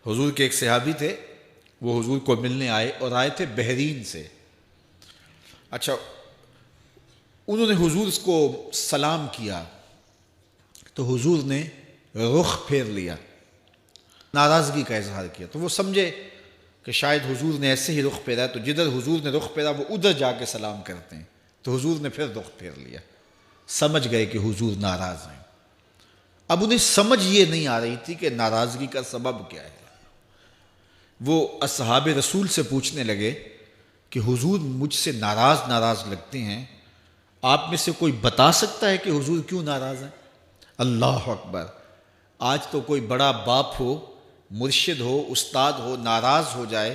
حضور کے ایک صحابی تھے، وہ حضور کو ملنے آئے اور آئے تھے بحرین سے۔ اچھا، انہوں نے حضور کو سلام کیا تو حضور نے رخ پھیر لیا، ناراضگی کا اظہار کیا۔ تو وہ سمجھے کہ شاید حضور نے ایسے ہی رخ پھیرا ہے، تو جدھر حضور نے رخ پھیرا وہ ادھر جا کے سلام کرتے ہیں، تو حضور نے پھر رخ پھیر لیا۔ سمجھ گئے کہ حضور ناراض ہیں۔ اب انہیں سمجھ یہ نہیں آ رہی تھی کہ ناراضگی کا سبب کیا ہے۔ وہ اصحاب رسول سے پوچھنے لگے کہ حضور مجھ سے ناراض لگتے ہیں، آپ میں سے کوئی بتا سکتا ہے کہ حضور کیوں ناراض ہیں؟ اللہ اکبر! آج تو کوئی بڑا باپ ہو، مرشد ہو، استاد ہو، ناراض ہو جائے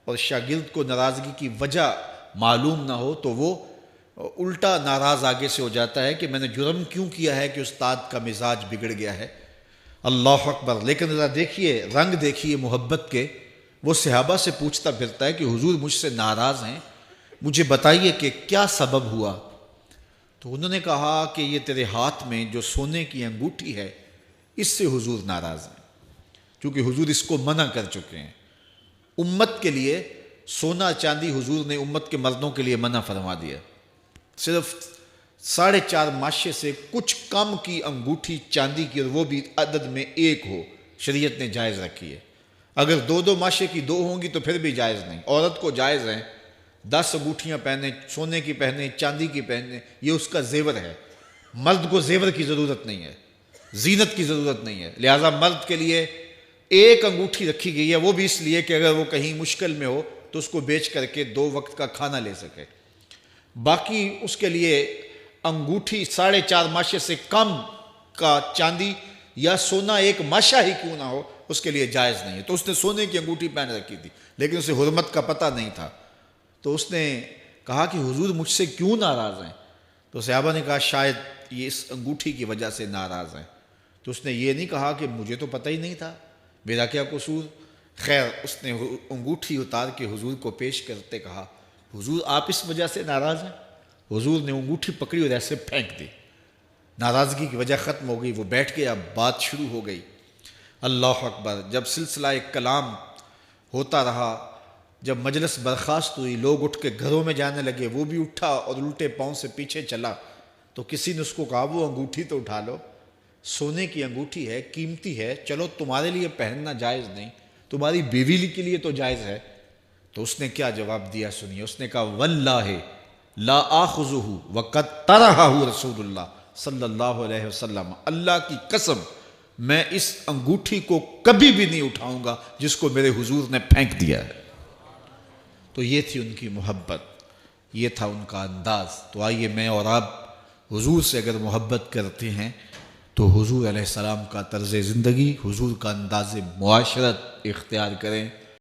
اور شاگرد کو ناراضگی کی وجہ معلوم نہ ہو تو وہ الٹا ناراض آگے سے ہو جاتا ہے کہ میں نے جرم کیوں کیا ہے کہ استاد کا مزاج بگڑ گیا ہے۔ اللہ اکبر! لیکن ذرا دیکھیے، رنگ دیکھیے محبت کے، وہ صحابہ سے پوچھتا پھرتا ہے کہ حضور مجھ سے ناراض ہیں، مجھے بتائیے کہ کیا سبب ہوا؟ تو انہوں نے کہا کہ یہ تیرے ہاتھ میں جو سونے کی انگوٹھی ہے، اس سے حضور ناراض ہیں، کیونکہ حضور اس کو منع کر چکے ہیں۔ امت کے لیے سونا چاندی حضور نے امت کے مردوں کے لیے منع فرما دیا۔ صرف 4.5 ماشے سے کچھ کم کی انگوٹھی چاندی کی، اور وہ بھی عدد میں 1 ہو، شریعت نے جائز رکھی ہے۔ اگر 2 ماشے کی 2 ہوں گی تو پھر بھی جائز نہیں۔ عورت کو جائز ہے 10 انگوٹھیاں پہنے، سونے کی پہنے، چاندی کی پہنے، یہ اس کا زیور ہے۔ مرد کو زیور کی ضرورت نہیں ہے، زینت کی ضرورت نہیں ہے، لہٰذا مرد کے لیے 1 انگوٹھی رکھی گئی ہے، وہ بھی اس لیے کہ اگر وہ کہیں مشکل میں ہو تو اس کو بیچ کر کے 2 وقت کا کھانا لے سکے۔ باقی اس کے لیے انگوٹھی 4.5 ماشے سے کم کا چاندی یا سونا 1 ماشا ہی کیوں نہ ہو، اس کے لیے جائز نہیں ہے۔ تو اس نے سونے کی انگوٹھی پہن رکھی تھی، لیکن اسے حرمت کا پتہ نہیں تھا۔ تو اس نے کہا کہ حضور مجھ سے کیوں ناراض ہیں؟ تو صحابہ نے کہا شاید یہ اس انگوٹھی کی وجہ سے ناراض ہیں۔ تو اس نے یہ نہیں کہا کہ مجھے تو پتہ ہی نہیں تھا، میرا کیا قصور؟ خیر، اس نے انگوٹھی اتار کے حضور کو پیش کرتے کہا حضور آپ اس وجہ سے ناراض ہیں؟ حضور نے انگوٹھی پکڑی اور ایسے پھینک دی، ناراضگی کی وجہ ختم ہو گئی۔ وہ بیٹھ کے اب بات شروع ہو گئی۔ اللہ اکبر! جب سلسلہ کلام ہوتا رہا، جب مجلس برخاست ہوئی، لوگ اٹھ کے گھروں میں جانے لگے، وہ بھی اٹھا اور الٹے پاؤں سے پیچھے چلا، تو کسی نے اس کو کہا وہ انگوٹھی تو اٹھا لو، سونے کی انگوٹھی ہے، قیمتی ہے، چلو تمہارے لیے پہننا جائز نہیں، تمہاری بیوی کے لیے تو جائز ہے۔ تو اس نے کیا جواب دیا سنیے، اس نے کہا واللہ لا آخذہ وقد طرحہ رسول اللہ صلی اللہ علیہ وسلم، اللہ کی قسم میں اس انگوٹھی کو کبھی بھی نہیں اٹھاؤں گا جس کو میرے حضور نے پھینک دیا ہے۔ تو یہ تھی ان کی محبت، یہ تھا ان کا انداز۔ تو آئیے میں اور آپ حضور سے اگر محبت کرتے ہیں تو حضور علیہ السلام کا طرز زندگی، حضور کا انداز معاشرت اختیار کریں۔